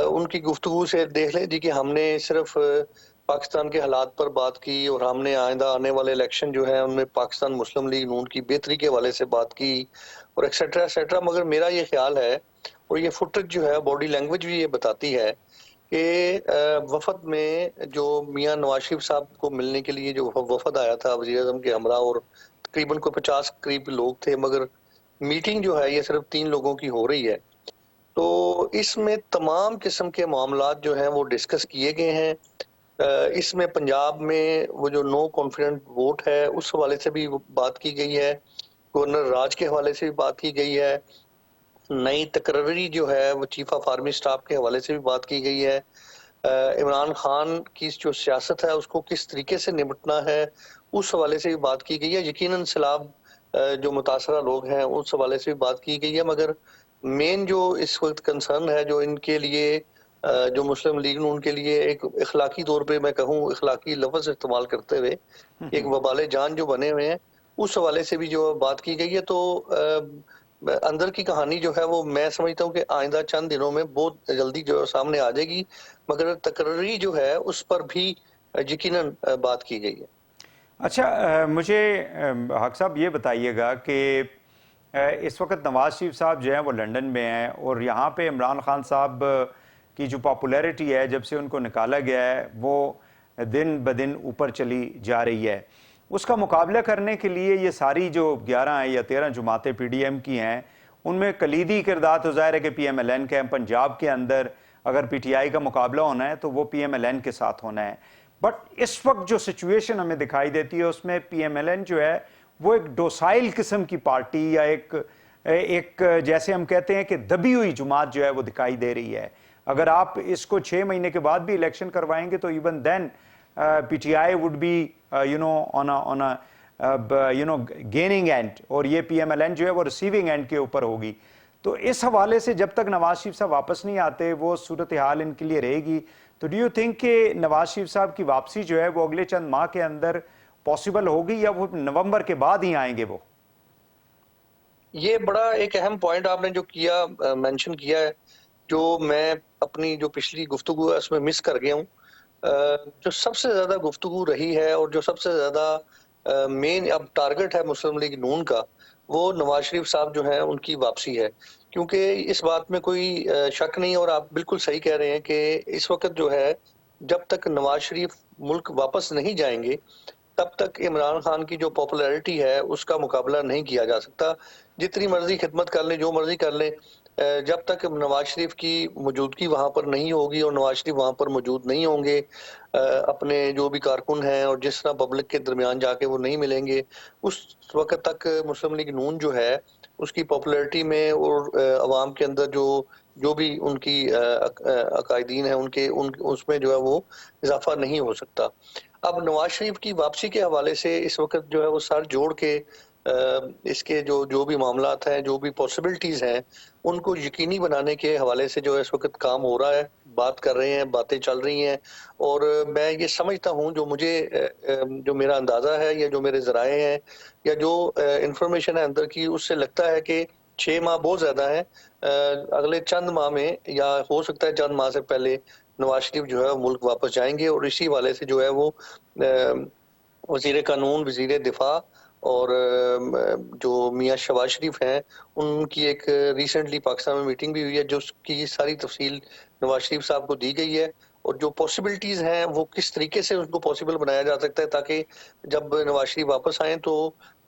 उनकी गुफ्तगू से देख लें जी कि हमने सिर्फ पाकिस्तान के हालात पर बात की, और हमने आइंदा आने वाले इलेक्शन जो है उनमें पाकिस्तान मुस्लिम लीग नून की बेहतरी के हवाले से बात की, और एक्सेट्रा एक्सेट्रा। मगर मेरा ये ख्याल है, और ये फुटेज जो है बॉडी लैंग्वेज भी ये बताती है कि वफद में जो मियाँ नवाज शरीफ साहब को मिलने के लिए जो वफद आया था वज़ीर-ए-आज़म के हमरा, और तकरीबन कोई 50 करीब लोग थे, मगर मीटिंग जो है ये सिर्फ 3 लोगों की हो रही है। तो इसमें तमाम किस्म के मामलात जो हैं वो डिस्कस किए गए हैं। इसमें पंजाब में वो जो नो कॉन्फिडेंट वोट है उस हवाले से भी बात की गई है, गवर्नर राज के हवाले से भी बात की गई है, नई तकर्री जो है वो चीफ ऑफ आर्मी स्टाफ के हवाले से भी बात की गई है, इमरान खान की जो सियासत है उसको किस तरीके से निपटना है उस हवाले से भी बात की गई है। यकीनन सैलाब जो मुतासरा लोग हैं उस हवाले से भी बात की गई है, मगर मेन जो इस वक्त कंसर्न है जो इनके लिए जो मुस्लिम लीग नून के लिए एक इखलाकी तौर पे मैं कहूँ, इखलाकी लफ्ज इस्तेमाल करते हुए एक वबाले जान जो बने हुए हैं, उस हवाले से भी जो बात की गई है। तो अंदर की कहानी जो है वो मैं समझता हूँ कि आइंदा चंद दिनों में बहुत जल्दी जो है सामने आ जाएगी, मगर तकर्री जो है उस पर भी यकीनन बात की गई है। अच्छा, मुझे हक साहब ये बताइएगा कि इस वक्त नवाज शरीफ साहब जो हैं वो लंदन में हैं और यहाँ पे इमरान खान साहब की जो पॉपुलैरिटी है जब से उनको निकाला गया है वो दिन ब दिन ऊपर चली जा रही है। उसका मुकाबला करने के लिए ये सारी जो 11 या 13 जमातें PDM की हैं, उनमें कलीदी किरदार तो ज़ाहिर है कि PMLN के हैं। पंजाब के अंदर अगर PTI का मुकाबला होना है तो वो PMLN के साथ होना है। बट इस वक्त जो सिचुएशन हमें दिखाई देती है उसमें PMLN जो है वो एक डोसाइल किस्म की पार्टी या एक जैसे हम कहते हैं कि दबी हुई जमात जो है वो दिखाई दे रही है। अगर आप इसको 6 महीने के बाद भी इलेक्शन करवाएंगे तो even then PTI would be on gaining end, और ये PMLN जो है वो रिसीविंग एंड के ऊपर होगी। तो इस हवाले से जब तक नवाज शरीफ साहब वापस नहीं आते वो सूरत हाल इनके लिए रहेगी। तो डू यू थिंक कि नवाज शरीफ साहब की वापसी जो है वो अगले चंद माह के अंदर पॉसिबल होगी या वो नवंबर के बाद ही आएंगे? वो ये बड़ा एक अहम पॉइंट आपने जो किया, मेंशन किया है, जो मैं अपनी जो पिछली गुफ्तगू है उसमें मिस कर गया हूँ। जो सबसे ज्यादा गुफ्तगू रही है और जो सबसे ज्यादा मेन अब टारगेट है मुस्लिम लीग नून का, वो नवाज शरीफ साहब जो हैं उनकी वापसी है। क्योंकि इस बात में कोई शक नहीं, और आप बिल्कुल सही कह रहे हैं कि इस वक्त जो है जब तक नवाज शरीफ मुल्क वापस नहीं जाएंगे तब तक इमरान खान की जो पॉपुलैरिटी है उसका मुकाबला नहीं किया जा सकता। जितनी मर्जी खिदमत कर लें, जो मर्जी कर लें, जब तक नवाज शरीफ की मौजूदगी वहां पर नहीं होगी और नवाज शरीफ वहां पर मौजूद नहीं होंगे, अपने जो भी कारकुन हैं और जिस तरह पब्लिक के दरमियान जाके वो नहीं मिलेंगे, उस वक्त तक मुस्लिम लीग नून जो है उसकी पॉपुलैरिटी में और अवाम के अंदर जो जो भी उनकी अकायदीन है उन उसमें जो है वो इजाफा नहीं हो सकता। अब नवाज शरीफ की वापसी के हवाले से इस वक्त जो है वो सर जोड़ के इसके जो जो भी मामलात हैं, जो भी पॉसिबिलिटीज हैं, उनको यकीनी बनाने के हवाले से जो है इस वक्त काम हो रहा है, बात कर रहे हैं, बातें चल रही हैं। और मैं ये समझता हूँ, जो मुझे जो मेरा अंदाजा है या जो मेरे जराए हैं या जो इंफॉर्मेशन है अंदर की, उससे लगता है कि 6 माह बहुत ज्यादा है। अगले चंद माह में या हो सकता है चंद माह से पहले नवाज शरीफ जो है मुल्क वापस जाएंगे, और इसी वाले से जो है वो वजीर कानून, वजीर दिफा और जो मियाँ शहबाज शरीफ हैं उनकी एक रिसेंटली पाकिस्तान में मीटिंग भी हुई है, जो उसकी सारी तफसील नवाज शरीफ साहब को दी गई है। और जो पॉसिबिलिटीज हैं वो किस तरीके से उनको पॉसिबल बनाया जा सकता है, ताकि जब नवाज शरीफ वापस आए तो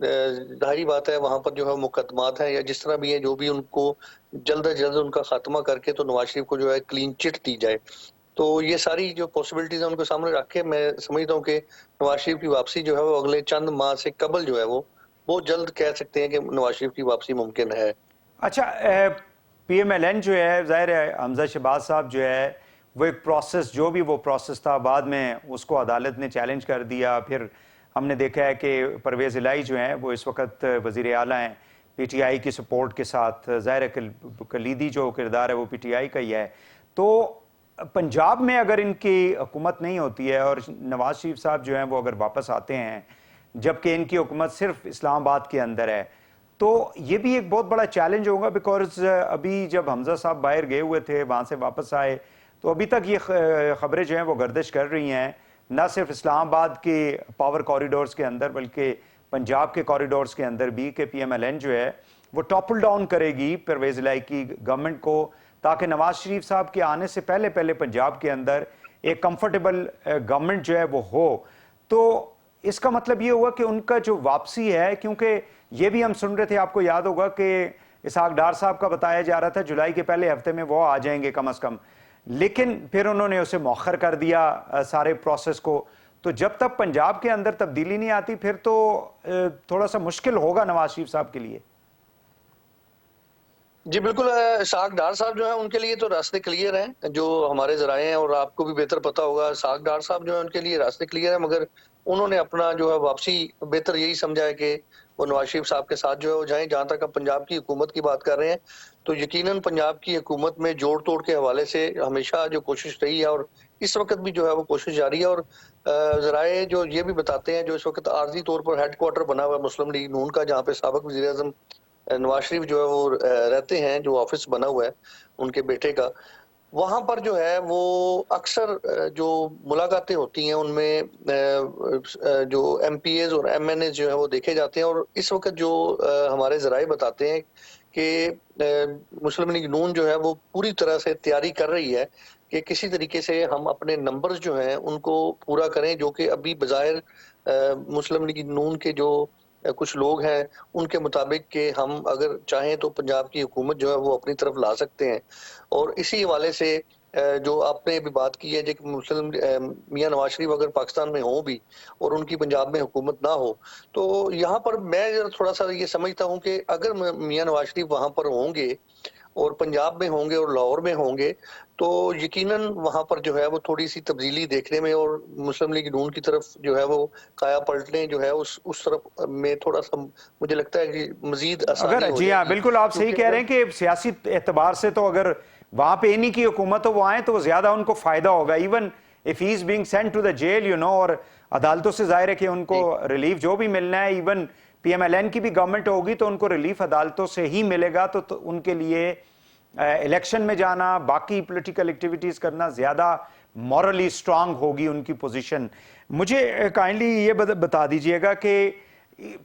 जाहिर बात है वहां पर जो है मुकदमात हैं या जिस तरह भी है, जो भी उनको जल्द अज जल्द उनका खात्मा करके तो नवाज शरीफ को जो है क्लीन चिट दी जाए। तो ये सारी जो पॉसिबिलिटीज है उनको सामने रख के मैं समझता हूँ कि नवाज शरीफ की वापसी जो है वो अगले चंद माह से कबल जो है वो बहुत जल्द कह सकते हैं कि नवाज शरीफ की वापसी मुमकिन है। अच्छा, PMLN जो है, ज़ाहिर है हमजा शहबाज साहब जो है वो एक प्रोसेस, जो भी वो प्रोसेस था, बाद में उसको अदालत ने चैलेंज कर दिया। फिर हमने देखा है कि परवेज़ इलाही जो हैं वो इस वक्त वज़ीर आला हैं PTI की सपोर्ट के साथ। ज़ाहिर है कलीदी जो किरदार है वो PTI का ही है। तो पंजाब में अगर इनकी हुकूमत नहीं होती है और नवाज शरीफ साहब जो हैं वो अगर वापस आते हैं, जबकि इनकी हुकूमत सिर्फ इस्लामाबाद के अंदर है, तो ये भी एक बहुत बड़ा चैलेंज होगा। बिकॉज अभी जब हमजा साहब बाहर गए हुए थे, वहाँ से वापस आए, तो अभी तक ये खबरें जो हैं वो गर्दिश कर रही हैं, ना सिर्फ इस्लामाबाद के पावर कॉरिडोर्स के अंदर बल्कि पंजाब के कॉरिडोर्स के अंदर भी, कि PMLN जो है वो टॉपल डाउन करेगी परवेज़ इलाही की गवर्नमेंट को, ताकि नवाज शरीफ साहब के आने से पहले पहले पंजाब के अंदर एक कंफर्टेबल गवर्नमेंट जो है वो हो। तो इसका मतलब ये हुआ कि उनका जो वापसी है, क्योंकि ये भी हम सुन रहे थे, आपको याद होगा कि इसहाक डार साहब का बताया जा रहा था जुलाई के पहले हफ्ते में वो आ जाएंगे कम से कम, लेकिन फिर उन्होंने उसे मौखर कर दिया सारे प्रोसेस को। तो जब तक पंजाब के अंदर तब्दीली नहीं आती फिर तो थोड़ा सा मुश्किल होगा नवाज शरीफ साहब के लिए। जी बिल्कुल, इसहाक डार साहब जो है उनके लिए तो रास्ते क्लियर हैं, जो हमारे जराए हैं, और आपको भी बेहतर पता होगा इसहाक डार साहब जो है उनके लिए रास्ते क्लियर है, मगर उन्होंने अपना जो है वापसी बेहतर यही समझा है कि वो नवाज शरीफ साहब के साथ जो है वो जाएं। जहां तक आप पंजाब की हुकूमत की बात कर रहे हैं, तो यकीनन पंजाब की हुकूमत में जोड़ तोड़ के हवाले से हमेशा जो कोशिश रही है और इस वक्त भी जो है वो कोशिश जारी है। और जराए जो ये भी बताते हैं, जो इस वक्त आर्जी तौर पर हेडक्वार्टर बना हुआ है मुस्लिम लीग नून का, जहाँ पे साबिक वज़ीर आज़म नवाज शरीफ जो है वो रहते हैं, जो ऑफिस बना हुआ है उनके बेटे का, वहां पर जो है वो अक्सर जो मुलाकातें होती हैं उनमें जो MPAs और MNAs जो है वो देखे जाते हैं। और इस वक्त जो हमारे जराए बताते हैं कि मुस्लिम लीग नून जो है वो पूरी तरह से तैयारी कर रही है कि किसी तरीके से हम अपने नंबर्स जो हैं उनको पूरा करें, जो कि अभी बज़ाहिर मुस्लिम लीग नून के जो कुछ लोग हैं उनके मुताबिक कि हम अगर चाहें तो पंजाब की हुकूमत जो है वो अपनी तरफ ला सकते हैं। और इसी हवाले से जो आपने भी बात की है, जो मुस्लिम मियां नवाज शरीफ अगर पाकिस्तान में हो भी और उनकी पंजाब में हुकूमत ना हो, तो यहाँ पर मैं जरा थोड़ा सा ये समझता हूँ कि अगर मियां नवाज शरीफ वहां पर होंगे और पंजाब में होंगे और लाहौर में होंगे, तो यकीनन वहां पर जो है वो थोड़ी सी तब्दीली देखने में और मुस्लिम लीग नून की तरफ जो है वो काया पलटने जो है उस तरफ में थोड़ा सा मुझे लगता है कि मजीद आसानी अगर हो जी हाँ, जाएगी। बिल्कुल आप सही कह रहे हैं कि सियासी एतबार से तो अगर वहां पे इन्हीं की हुकूमत हो वो आए तो ज्यादा उनको फायदा होगा। Even if he is being sent to the jail, you know, और अदालतों से जाहिर है कि उनको रिलीफ जो भी मिलना है, इवन PMLN की भी गवर्नमेंट होगी तो उनको रिलीफ अदालतों से ही मिलेगा। तो उनके लिए इलेक्शन में जाना, बाकी पॉलिटिकल एक्टिविटीज करना ज्यादा मॉरली स्ट्रांग होगी उनकी पोजीशन। मुझे काइंडली ये बता दीजिएगा कि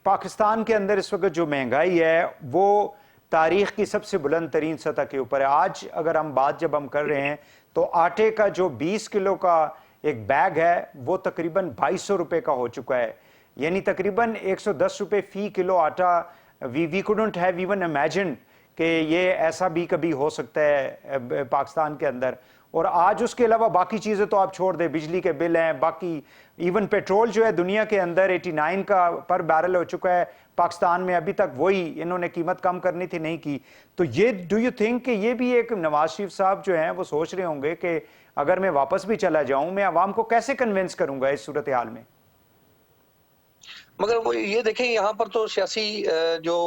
पाकिस्तान के अंदर इस वक्त जो महंगाई है वो तारीख की सबसे बुलंद तरीन सतह के ऊपर है। आज अगर हम बात जब हम कर रहे हैं तो आटे का जो 20 किलो का एक बैग है वो तकरीबन 2200 रुपए का हो चुका है, यानी तकरीबन 110 रुपए फी किलो आटा। We couldn't have even imagine कि ये ऐसा भी कभी हो सकता है पाकिस्तान के अंदर। और आज उसके अलावा बाकी चीज़ें तो आप छोड़ दें, बिजली के बिल हैं, बाकी इवन पेट्रोल जो है दुनिया के अंदर 89 का पर बैरल हो चुका है, पाकिस्तान में अभी तक वही इन्होंने कीमत कम करनी थी, नहीं की। तो ये डू यू थिंक कि ये भी एक नवाज शरीफ साहब जो हैं वो सोच रहे होंगे कि अगर मैं वापस भी चला जाऊं मैं अवाम को कैसे कन्विंस करूंगा इस सूरत हाल में? मगर वो ये देखें, यहाँ पर तो सियासी जो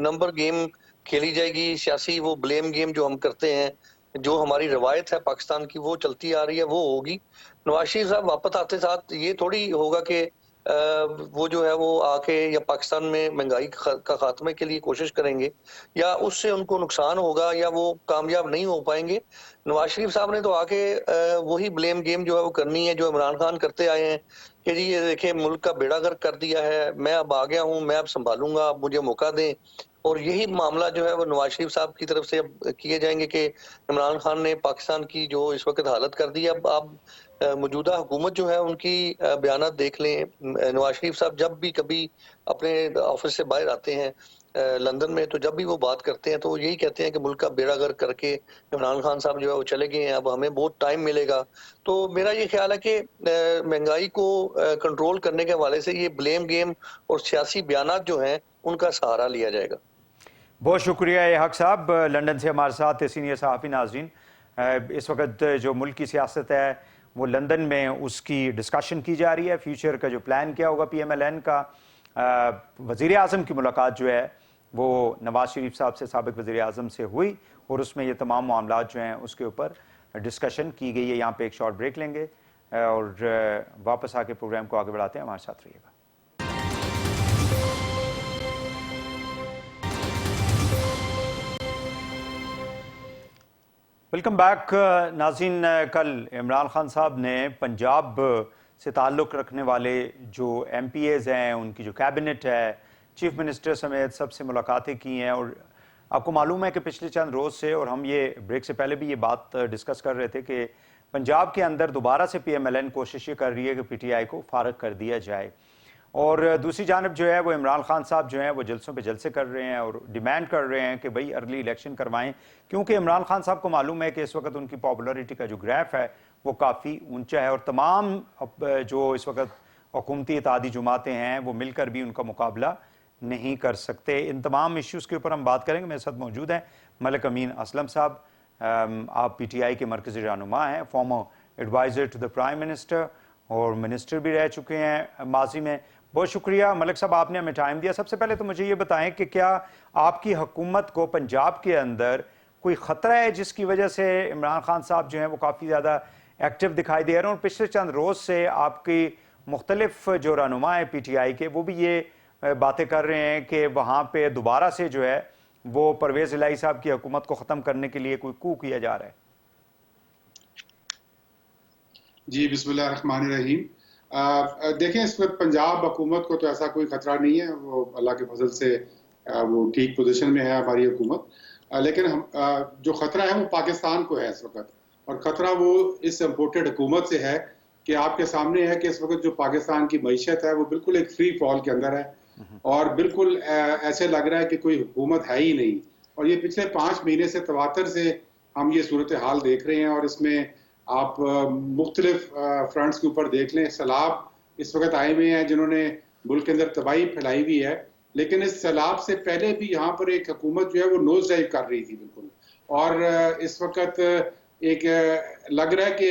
नंबर गेम खेली जाएगी, सियासी वो ब्लेम गेम जो हम करते हैं, जो हमारी रवायत है पाकिस्तान की वो चलती आ रही है, वो होगी। नवाज शरीफ साहब वापस आते साथ ये थोड़ी होगा कि वो जो है वो आके या पाकिस्तान में महंगाई का खात्मे के लिए कोशिश करेंगे या उससे उनको नुकसान होगा या वो कामयाब नहीं हो पाएंगे। नवाज शरीफ साहब ने तो आके वही ब्लेम गेम जो है वो करनी है जो इमरान खान करते आए हैं कि जी ये देखिए मुल्क का बेड़ा गर्क कर दिया है, मैं अब आ गया हूँ, मैं अब संभालूंगा, आप मुझे मौका दें। और यही मामला जो है वो नवाज शरीफ साहब की तरफ से अब किए जाएंगे कि इमरान खान ने पाकिस्तान की जो इस वक्त हालत कर दी है। अब आप मौजूदा हुकूमत जो है उनकी बयानात देख लें। नवाज शरीफ साहब जब भी कभी अपने ऑफिस से बाहर आते हैं लंदन में, तो जब भी वो बात करते हैं तो वो यही कहते हैं कि मुल्क का बेड़ा गर्क करके इमरान खान साहब जो है वो चले गए हैं, अब हमें बहुत टाइम मिलेगा। तो मेरा ये ख्याल है कि महंगाई को कंट्रोल करने के हवाले से ये ब्लेम गेम और सियासी बयानात जो हैं उनका सहारा लिया जाएगा। बहुत शुक्रिया ये हक साहब, लंदन से हमारे साथ सीनियर सहाफ़ी। नाज़रीन, इस वक्त जो मुल्क की सियासत है वो लंदन में उसकी डिस्कशन की जा रही है। फ्यूचर का जो प्लान क्या होगा PMLN का। वज़ीर आज़म की मुलाकात जो है वो नवाज शरीफ साहब से, साबिक़ वज़ीर आज़म से हुई और उसमें ये तमाम मामलात जो हैं उसके ऊपर डिस्कशन की गई है। यहाँ पे एक शॉर्ट ब्रेक लेंगे और वापस आके प्रोग्राम को आगे बढ़ाते हैं। हमारे साथ रहिएगा। वेलकम बैक नाज़रीन। कल इमरान खान साहब ने पंजाब से ताल्लुक़ रखने वाले जो MPAs हैं, उनकी जो कैबिनेट है, चीफ मिनिस्टर समेत सबसे मुलाकातें की हैं। और आपको मालूम है कि पिछले चंद रोज़ से, और हम ये ब्रेक से पहले भी ये बात डिस्कस कर रहे थे कि पंजाब के अंदर दोबारा से PMLN कोशिश ये कर रही है कि PTI को फारग कर दिया जाए। और दूसरी जानब जो है वो इमरान खान साहब जो हैं वो जलसों पे जलसे कर रहे हैं और डिमांड कर रहे हैं कि भाई अर्ली इलेक्शन करवाएं, क्योंकि इमरान खान साहब को मालूम है कि इस वक्त उनकी पॉपुलरिटी का जो ग्राफ है वो काफ़ी ऊंचा है और तमाम जो इस वक्त हुकूमती इत्तेहादी जमातें हैं वो मिलकर भी उनका मुकाबला नहीं कर सकते। इन तमाम इश्यूज़ के ऊपर हम बात करेंगे। मेरे साथ मौजूद हैं मलिक अमीन असलम साहब। आप PTI के मरकज़ी रहनुमा हैं, former adviser to the prime minister और मिनिस्टर भी रह चुके हैं माजी में। बहुत शुक्रिया मलिक साहब, आपने हमें टाइम दिया। सबसे पहले तो मुझे ये बताएं कि क्या आपकी हुकूमत को पंजाब के अंदर कोई ख़तरा है जिसकी वजह से इमरान खान साहब जो हैं वो काफ़ी ज़्यादा एक्टिव दिखाई दे रहे हैं? और पिछले चंद रोज़ से आपकी मुख्तलिफ जो रहनुमा है PTI के, वो भी ये बातें कर रहे हैं कि वहाँ पर दोबारा से जो है वो परवेज़ इलाही साहब की हुकूमत को ख़त्म करने के लिए कोई कू किया जा रहा है। जी, बिस्मिल्लाहिर्रहमानिर्रहीम। देखें, इस वक्त पंजाब हुकूमत को तो ऐसा कोई खतरा नहीं है। वो अल्लाह के फजल से वो ठीक पोजीशन में है हमारी हुकूमत। लेकिन हम जो खतरा है वो पाकिस्तान को है इस वक्त, और खतरा वो इस इम्पोर्टेड हुकूमत से है कि आपके सामने है कि इस वक्त जो पाकिस्तान की मईशत है वो बिल्कुल एक फ्री फॉल के अंदर है और बिल्कुल ऐसे लग रहा है कि कोई हुकूमत है ही नहीं। और ये पिछले 5 महीने से तवातर से हम ये सूरत हाल देख रहे हैं। और इसमें आप मुख्तलिफ फ्रंट्स के ऊपर देख लें। सैलाब इस वक्त आए हुए हैं जिन्होंने मुल्क के अंदर तबाही फैलाई हुई है, लेकिन इस सैलाब से पहले भी यहाँ पर एक हुकूमत जो है वो नोज ड्राइव कर रही थी बिल्कुल। और इस वक्त एक लग रहा है कि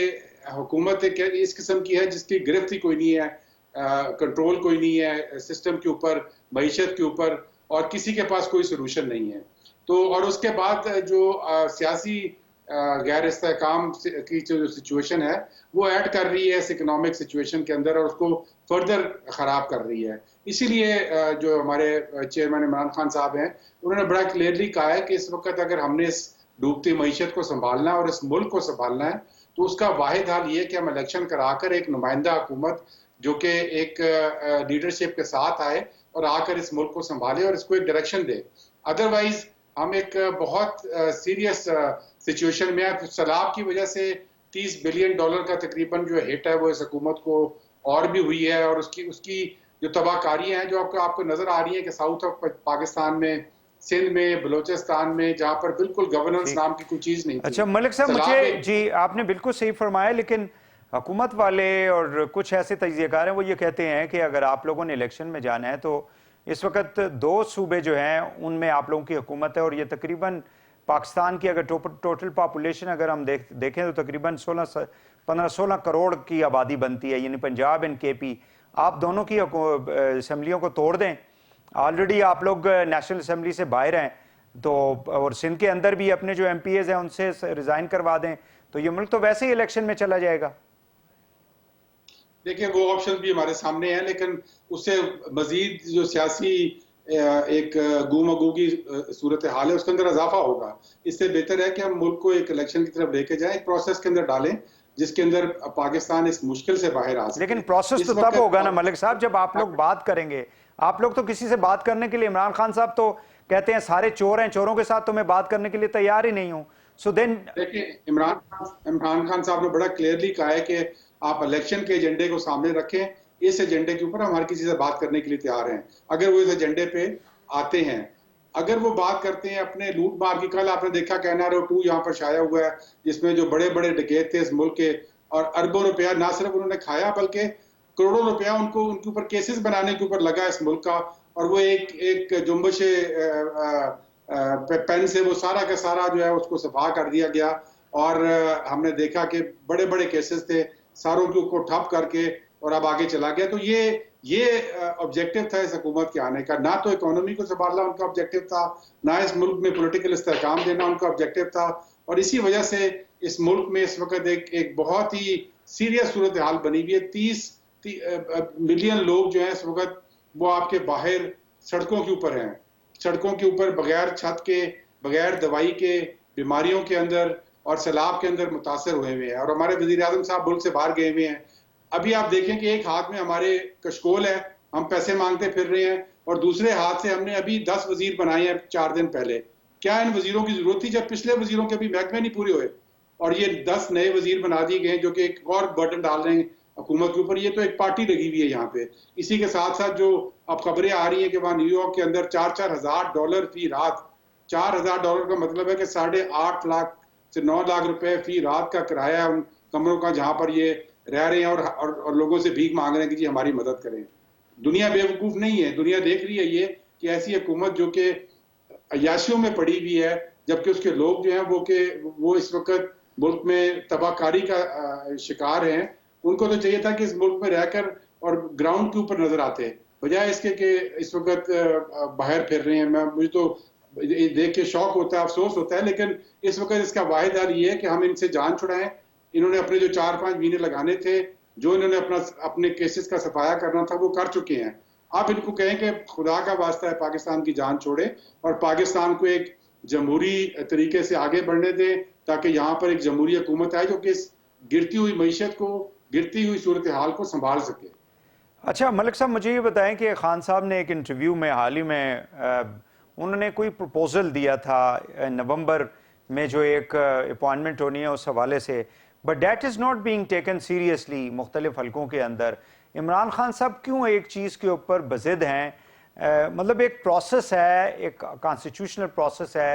हुकूमत एक इस किस्म की है जिसकी गिरफ्त ही कोई नहीं है, कंट्रोल कोई नहीं है सिस्टम के ऊपर, मईशत के ऊपर, और किसी के पास कोई सोल्यूशन नहीं है। तो और उसके बाद जो सियासी गैर इस्तेहकाम की जो सिचुएशन है वो ऐड कर रही है इस इकोनॉमिक सिचुएशन के अंदर और उसको फर्दर ख़राब कर रही है। इसीलिए जो हमारे चेयरमैन इमरान खान साहब हैं उन्होंने बड़ा क्लियरली कहा है कि इस वक्त अगर हमने इस डूबती मईशत को संभालना है और इस मुल्क को संभालना है तो उसका वाहिद हाल ये है कि हम इलेक्शन कराकर एक नुमाइंदा हुकूमत जो कि एक लीडरशिप के साथ आए और आकर इस मुल्क को संभाले और इसको एक डायरेक्शन दे। अदरवाइज हम एक बहुत सीरियस सिचुएशन में है। सैलाब की वजह से $30 बिलियन का तकरीबन जो हिट है वो इस हुकूमत को और भी हुई है। और उसकी जो तबाहकारियाँ हैं जो आपको नजर आ रही है कि साउथ ऑफ पाकिस्तान में, सिंध में, बलोचिस्तान में, जहाँ पर बिल्कुल गवर्नेंस नाम की कोई चीज़ नहीं थी। अच्छा मलिक साहब, मुझे जी आपने बिल्कुल सही फरमाया, लेकिन हुकूमत वाले और कुछ ऐसे तज्ज़ियाकार हैं वो ये कहते हैं कि अगर आप लोगों ने इलेक्शन में जाना है तो इस वक्त 2 सूबे जो हैं उनमें आप लोगों की हुकूमत है और ये तकरीबन पाकिस्तान की अगर टोटल पॉपुलेशन अगर हम देखें तो तकरीबन 15-16 करोड़ की आबादी बनती है, यानी पंजाब एंड KP। आप दोनों की असम्बलियों को तोड़ दें, ऑलरेडी आप लोग नेशनल असम्बली से बाहर हैं, तो और सिंध के अंदर भी अपने जो MPAs हैं उनसे रिज़ाइन करवा दें तो ये मुल्क तो वैसे ही इलेक्शन में चला जाएगा। देखिए, वो ऑप्शन भी हमारे सामने है, लेकिन उससे मजीद जो सियासी एक गुमगू की सूरत हाल है उसके अंदर इजाफा होगा। इससे बेहतर है कि हम मुल्क को एक इलेक्शन की तरफ लेके जाएं, एक प्रोसेस के अंदर डालें जिसके अंदर पाकिस्तान इस मुश्किल से बाहर आ सके। लेकिन प्रोसेस तो तब होगा ना मलिक साहब जब आप लोग बात करेंगे। आप लोग तो किसी से बात करने के लिए, इमरान खान साहब तो कहते हैं सारे चोर हैं, चोरों के साथ तो मैं बात करने के लिए तैयार ही नहीं हूं। सो देन देखिए, इमरान खान साहब ने बड़ा क्लियरली कहा है कि आप इलेक्शन के एजेंडे को सामने रखें, इस एजेंडे के ऊपर हम हर किसी से बात करने के लिए तैयार हैं अगर वो इस एजेंडे पे आते हैं। अगर वो बात करते हैं अपने लूट मार की, कल आपने देखा NRO 2 यहाँ पर छाया हुआ है, जिसमें जो बड़े बड़े डकैत थे इस मुल्क के, और अरबों रुपया ना सिर्फ उन्होंने खाया बल्कि करोड़ों रुपया उनको उनके ऊपर केसेस बनाने के ऊपर लगा इस मुल्क का। और वो एक जुम्बश पेन से वो सारा का सारा जो है उसको सफा कर दिया गया। और हमने देखा कि बड़े बड़े केसेस थे, सारों को ठप करके और अब आगे चला गया। तो ये ऑब्जेक्टिव था इस हुकूमत के आने का। ना तो इकोनॉमी को संभालना उनका ऑब्जेक्टिव था, ना इस मुल्क में पॉलिटिकल इस्तेहकाम देना उनका ऑब्जेक्टिव था। और इसी वजह से इस मुल्क में इस वक्त एक बहुत ही सीरियस सूरत हाल बनी हुई है। 30 मिलियन लोग जो है इस वक्त वो आपके बाहर सड़कों के ऊपर हैं, सड़कों के ऊपर बगैर छत के, बगैर दवाई के, बीमारियों के अंदर और सैलाब के अंदर मुतासर हुए हुए हैं। और हमारे वजीर आजम साहब मुल्क से बाहर गए हुए हैं। अभी आप देखें कि एक हाथ में हमारे कशकोल है, हम पैसे मांगते फिर रहे हैं, और दूसरे हाथ से हमने अभी 10 वजीर बनाए हैं 4 दिन पहले। क्या इन वजीरों की जरूरत थी जब पिछले वजीरों के भी महकमे नहीं पूरे हुए? और ये 10 नए वजीर बना दिए गए जो कि एक और बर्डन डाल रहे हैं हुकूमत के ऊपर। ये तो एक पार्टी लगी हुई है यहाँ पे। इसी के साथ साथ जो अब खबरें आ रही हैं कि वहां न्यूयॉर्क के अंदर $4,000 फी रात, $4,000 का मतलब है कि 8.5 लाख से 9 लाख रुपए फी रात का किराया उन कमरों का जहां पर ये रह रहे हैं, और लोगों से भीख मांग रहे हैं कि जी हमारी मदद करें। दुनिया बेवकूफ नहीं है, दुनिया देख रही है ये कि ऐसी हुकूमत जो कि अयाशियों में पड़ी हुई है, जबकि उसके लोग जो हैं वो इस वक्त मुल्क में तबाहकारी का शिकार हैं। उनको तो चाहिए था कि इस मुल्क में रहकर और ग्राउंड के ऊपर नजर आते, बजाय इसके कि इस वक्त बाहर फिर रहे हैं। मुझे तो देख के शौक होता है, अफसोस होता है, लेकिन इस वक्त इसका वाहिद हल ये है कि हम इनसे जान छुड़ाएं। इन्होंने अपने जो 4-5 महीने लगाने थे, जो इन्होंने अपने केसेस का सफाया करना था वो कर चुके हैं। आप इनको कहें कि खुदा का वास्ता है पाकिस्तान की जान छोड़े और पाकिस्तान को एक जमहूरी तरीके से आगे बढ़ने दें, ताकि यहाँ पर एक जमहूरी हुकूमत आए जो कि इस गिरती हुई मईशत को, गिरती हुई सूरत हाल को संभाल सके। अच्छा मलिक साहब, मुझे ये बताएं कि खान साहब ने एक इंटरव्यू में हाल ही में उन्होंने कोई प्रपोजल दिया था नवंबर में जो एक अपॉइंटमेंट होनी है उस हवाले से, but that is not being taken seriously मुख्तलिफ हलकों के अंदर। इमरान खान साहब क्यों एक चीज़ के ऊपर बज़िद हैं? मतलब एक प्रोसेस है, एक कॉन्स्टिट्यूशनल प्रोसेस है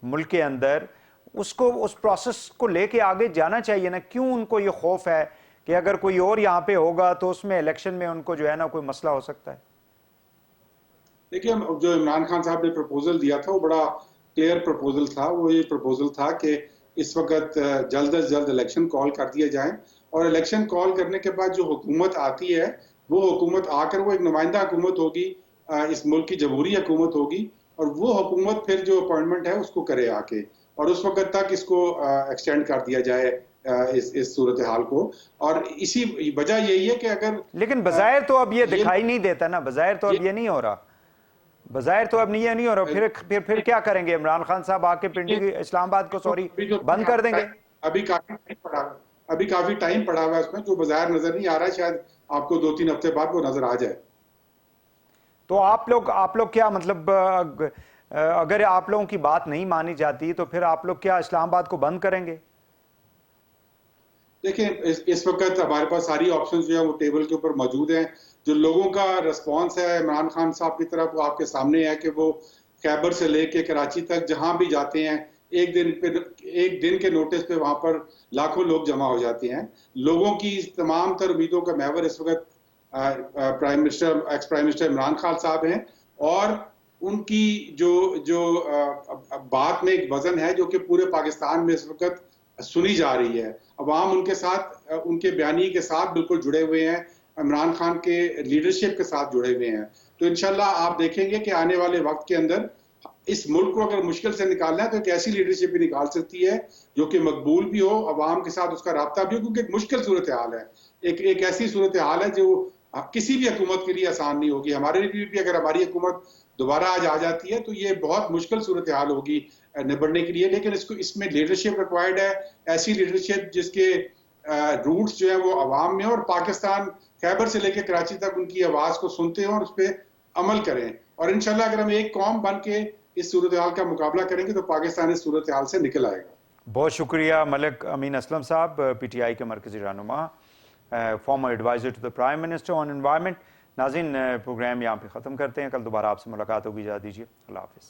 मुल्क के अंदर, उसको उस प्रोसेस को लेके आगे जाना चाहिए ना। क्यों उनको ये खौफ है कि अगर कोई और यहाँ पे होगा तो उसमें इलेक्शन में उनको जो है ना कोई मसला हो सकता है? देखिए, जो इमरान खान साहब ने प्रपोजल दिया था वो बड़ा क्लियर प्रपोजल था। वो ये प्रपोजल था कि इस वक्त जल्द अज जल्द इलेक्शन कॉल कर दिए जाएं, और इलेक्शन कॉल करने के बाद जो हुकूमत आती है वो हुकूमत आकर वो एक नुमाइंदा हुकूमत होगी, इस मुल्क की जमहूरी हुकूमत होगी, और वो हुकूमत फिर जो अपॉइंटमेंट है उसको करे आके, और उस वक्त तक इसको एक्सटेंड कर दिया जाए इस सूरत हाल को। और इसी वजह यही है कि अगर, लेकिन बज़ाहिर तो अब ये दिखाई नहीं देता ना, बज़ाहिर तो अब ये नहीं हो रहा, बज़ाहिर तो अब ये नहीं हो रहा। फिर क्या करेंगे? इमरान खान साहब आके पिंडी इस्लामाबाद को बंद कर देंगे? अभी काफी टाइम पड़ा हुआ है उसमें, जो बाजार नजर नहीं आ रहा है, शायद आपको 2-3 हफ्ते बाद वो नजर आ जाए। तो आप लोग क्या मतलब, अगर आप लोगों की बात नहीं मानी जाती तो फिर आप लोग क्या इस्लामाबाद को बंद करेंगे? देखिए, इस वक्त हमारे पास सारी ऑप्शंस जो है वो टेबल के ऊपर मौजूद हैं। जो लोगों का रिस्पांस है इमरान खान साहब की तरफ वो आपके सामने है कि वो खैबर से लेके कराची तक जहां भी जाते हैं, एक दिन के नोटिस पे वहां पर लाखों लोग जमा हो जाते हैं। लोगों की तमाम तर उम्मीदों का महवर इस वक्त ex prime minister Imran Khan साहब हैं, और उनकी जो बात में एक वजन है जो कि पूरे पाकिस्तान में इस वक्त सुनी जा रही है। अवाम उनके साथ, उनके बयानी के साथ बिल्कुल जुड़े हुए हैं, इमरान खान के लीडरशिप के साथ जुड़े हुए हैं। तो इंशाल्लाह आप देखेंगे कि आने वाले वक्त के अंदर इस मुल्क को अगर मुश्किल से निकालना है तो एक ऐसी लीडरशिप भी निकाल सकती है जो कि मकबूल भी हो, अवाम के साथ उसका राब्ता भी हो, क्योंकि एक मुश्किल सूरत हाल है, एक ऐसी सूरत हाल है जो किसी भी हुकूमत के लिए आसान नहीं होगी। हमारे लिए भी अगर हमारी हुकूमत दोबारा आज आ जाती है तो ये बहुत मुश्किल सूरत हाल होगी निबड़ने के लिए। लेकिन इसमें लीडरशिप रिक्वायर्ड है, ऐसी लीडरशिप जिसके रूट्स जो है वो अवाम में, और पाकिस्तान खैबर से लेकर कराची तक उनकी आवाज को सुनते हैं और उस पर अमल करें। और इंशाल्लाह अगर हम एक कौम बन के इस सूरत हाल का मुकाबला करेंगे तो पाकिस्तान इस सूरत हाल से निकल आएगा। बहुत शुक्रिया मलिक अमीन असलम साहब, PTI के मरकजी रहनुमा, former adviser to the prime minister on environment. नाज़रीन, प्रोग्राम यहाँ पे ख़त्म करते हैं, कल दोबारा आपसे मुलाकात होगी, इजाज़त दीजिए, अल्लाह हाफ़िज़।